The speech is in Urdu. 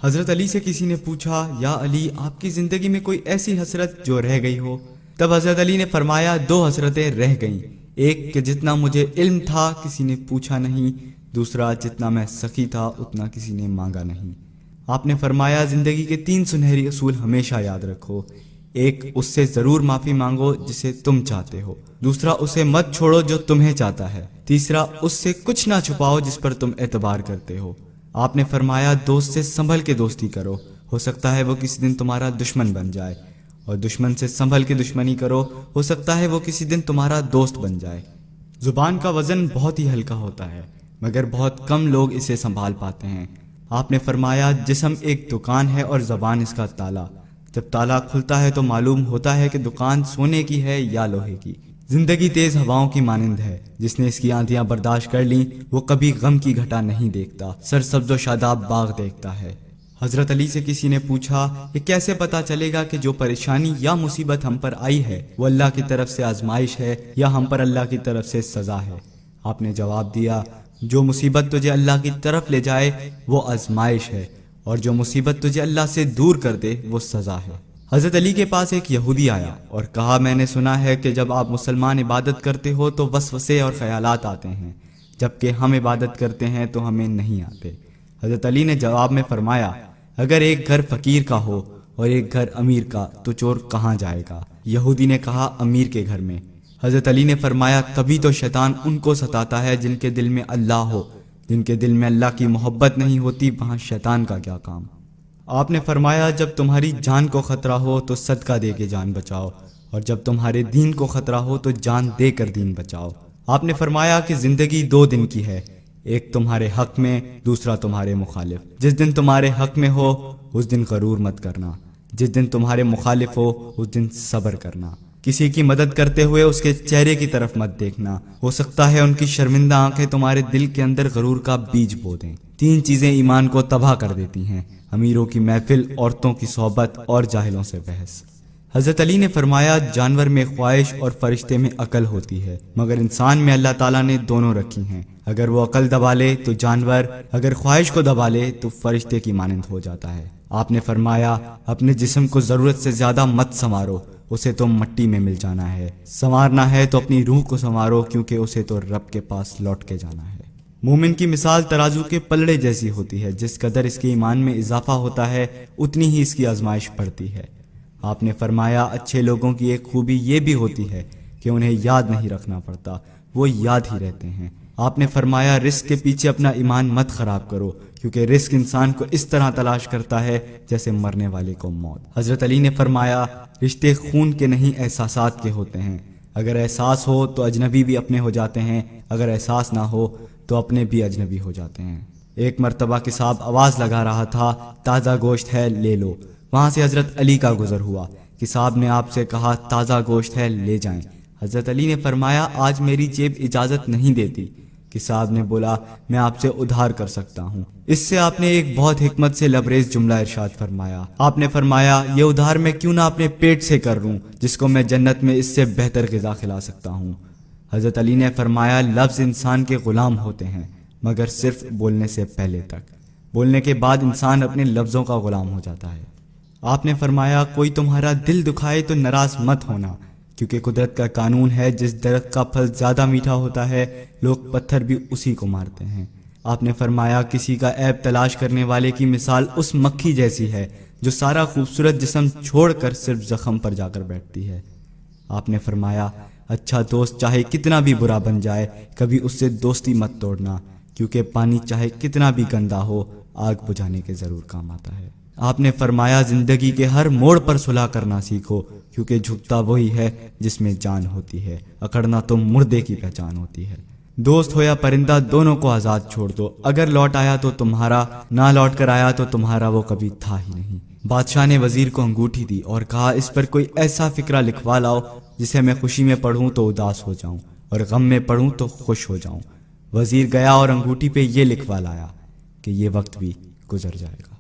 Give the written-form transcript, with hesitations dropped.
حضرت علی سے کسی نے پوچھا، یا علی آپ کی زندگی میں کوئی ایسی حسرت جو رہ گئی ہو؟ تب حضرت علی نے فرمایا، دو حسرتیں رہ گئیں، ایک کہ جتنا مجھے علم تھا کسی نے پوچھا نہیں، دوسرا جتنا میں سخی تھا اتنا کسی نے مانگا نہیں۔ آپ نے فرمایا، زندگی کے 3 سنہری اصول ہمیشہ یاد رکھو۔ ایک، اس سے ضرور معافی مانگو جسے تم چاہتے ہو، دوسرا اسے مت چھوڑو جو تمہیں چاہتا ہے، تیسرا اس سے کچھ نہ چھپاؤ جس پر تم اعتبار کرتے ہو۔ آپ نے فرمایا، دوست سے سنبھل کے دوستی کرو، ہو سکتا ہے وہ کسی دن تمہارا دشمن بن جائے، اور دشمن سے سنبھل کے دشمنی کرو، ہو سکتا ہے وہ کسی دن تمہارا دوست بن جائے۔ زبان کا وزن بہت ہی ہلکا ہوتا ہے، مگر بہت کم لوگ اسے سنبھال پاتے ہیں۔ آپ نے فرمایا، جسم ایک دکان ہے اور زبان اس کا تالا، جب تالا کھلتا ہے تو معلوم ہوتا ہے کہ دکان سونے کی ہے یا لوہے کی۔ زندگی تیز ہواؤں کی مانند ہے، جس نے اس کی آندھیاں برداشت کر لیں وہ کبھی غم کی گھٹا نہیں دیکھتا، سرسبز و شاداب باغ دیکھتا ہے۔ حضرت علی سے کسی نے پوچھا، یہ کیسے پتا چلے گا کہ جو پریشانی یا مصیبت ہم پر آئی ہے وہ اللہ کی طرف سے آزمائش ہے یا ہم پر اللہ کی طرف سے سزا ہے؟ آپ نے جواب دیا، جو مصیبت تجھے اللہ کی طرف لے جائے وہ آزمائش ہے، اور جو مصیبت تجھے اللہ سے دور کر دے وہ سزا ہے۔ حضرت علی کے پاس ایک یہودی آیا اور کہا، میں نے سنا ہے کہ جب آپ مسلمان عبادت کرتے ہو تو وسوسے اور خیالات آتے ہیں، جبکہ ہم عبادت کرتے ہیں تو ہمیں نہیں آتے۔ حضرت علی نے جواب میں فرمایا، اگر ایک گھر فقیر کا ہو اور ایک گھر امیر کا تو چور کہاں جائے گا؟ یہودی نے کہا، امیر کے گھر میں۔ حضرت علی نے فرمایا، تبھی تو شیطان ان کو ستاتا ہے جن کے دل میں اللہ ہو، جن کے دل میں اللہ کی محبت نہیں ہوتی وہاں شیطان کا کیا کام؟ آپ نے فرمایا، جب تمہاری جان کو خطرہ ہو تو صدقہ دے کے جان بچاؤ، اور جب تمہارے دین کو خطرہ ہو تو جان دے کر دین بچاؤ۔ آپ نے فرمایا کہ زندگی 2 دن کی ہے، ایک تمہارے حق میں، دوسرا تمہارے مخالف۔ جس دن تمہارے حق میں ہو اس دن غرور مت کرنا، جس دن تمہارے مخالف ہو اس دن صبر کرنا۔ کسی کی مدد کرتے ہوئے اس کے چہرے کی طرف مت دیکھنا، ہو سکتا ہے ان کی شرمندہ آنکھیں تمہارے دل کے اندر غرور کا بیج بو دیں۔ 3 چیزیں ایمان کو تباہ کر دیتی ہیں، امیروں کی محفل، عورتوں کی صحبت اور جاہلوں سے بحث۔ حضرت علی نے فرمایا، جانور میں خواہش اور فرشتے میں عقل ہوتی ہے، مگر انسان میں اللہ تعالیٰ نے دونوں رکھی ہیں۔ اگر وہ عقل دبا لے تو جانور، اگر خواہش کو دبا لے تو فرشتے کی مانند ہو جاتا ہے۔ آپ نے فرمایا، اپنے جسم کو ضرورت سے زیادہ مت سنوارو، اسے تو مٹی میں مل جانا ہے۔ سنوارنا ہے تو اپنی روح کو سنوارو، کیونکہ اسے تو رب کے پاس لوٹ کے جانا ہے۔ مومن کی مثال ترازو کے پلڑے جیسی ہوتی ہے، جس قدر اس کے ایمان میں اضافہ ہوتا ہے اتنی ہی اس کی آزمائش بڑھتی ہے۔ آپ نے فرمایا، اچھے لوگوں کی ایک خوبی یہ بھی ہوتی ہے کہ انہیں یاد نہیں رکھنا پڑتا، وہ یاد ہی رہتے ہیں۔ آپ نے فرمایا، رزق کے پیچھے اپنا ایمان مت خراب کرو، کیونکہ رزق انسان کو اس طرح تلاش کرتا ہے جیسے مرنے والے کو موت۔ حضرت علی نے فرمایا، رشتے خون کے نہیں احساسات کے ہوتے ہیں، اگر احساس ہو تو اجنبی بھی اپنے ہو جاتے ہیں، اگر احساس نہ ہو تو اپنے بھی اجنبی ہو جاتے ہیں۔ ایک مرتبہ کساب آواز لگا رہا تھا، تازہ گوشت ہے لے لو۔ وہاں سے حضرت علی کا گزر ہوا، کساب نے آپ سے کہا، تازہ گوشت ہے لے جائیں۔ حضرت علی نے فرمایا، آج میری جیب اجازت نہیں دیتی۔ کساب نے بولا، میں آپ سے ادھار کر سکتا ہوں۔ اس سے آپ نے ایک بہت حکمت سے لبریز جملہ ارشاد فرمایا۔ آپ نے فرمایا، یہ ادھار میں کیوں نہ اپنے پیٹ سے کر لوں، جس کو میں جنت میں اس سے بہتر غذا کھلا سکتا ہوں۔ حضرت علی نے فرمایا، لفظ انسان کے غلام ہوتے ہیں مگر صرف بولنے سے پہلے تک، بولنے کے بعد انسان اپنے لفظوں کا غلام ہو جاتا ہے۔ آپ نے فرمایا، کوئی تمہارا دل دکھائے تو ناراض مت ہونا، کیونکہ قدرت کا قانون ہے، جس درخت کا پھل زیادہ میٹھا ہوتا ہے لوگ پتھر بھی اسی کو مارتے ہیں۔ آپ نے فرمایا، کسی کا عیب تلاش کرنے والے کی مثال اس مکھی جیسی ہے جو سارا خوبصورت جسم چھوڑ کر صرف زخم پر جا کر بیٹھتی ہے۔ آپ نے فرمایا، اچھا دوست چاہے کتنا بھی برا بن جائے کبھی اس سے دوستی مت توڑنا، کیونکہ پانی چاہے کتنا بھی گندا ہو آگ بجھانے کے ضرور کام آتا ہے۔ آپ نے فرمایا، زندگی کے ہر موڑ پر صلح کرنا سیکھو، کیونکہ جھکتا وہی ہے جس میں جان ہوتی ہے، اکڑنا تو مردے کی پہچان ہوتی ہے۔ دوست ہو یا پرندہ دونوں کو آزاد چھوڑ دو، اگر لوٹ آیا تو تمہارا، نہ لوٹ کر آیا تو تمہارا وہ کبھی تھا ہی نہیں۔ بادشاہ نے وزیر کو انگوٹھی دی اور کہا، اس پر کوئی ایسا فقرہ لکھوا لاؤ جسے میں خوشی میں پڑھوں تو اداس ہو جاؤں اور غم میں پڑھوں تو خوش ہو جاؤں۔ وزیر گیا اور انگوٹھی پہ یہ لکھوا لایا کہ یہ وقت بھی گزر جائے گا۔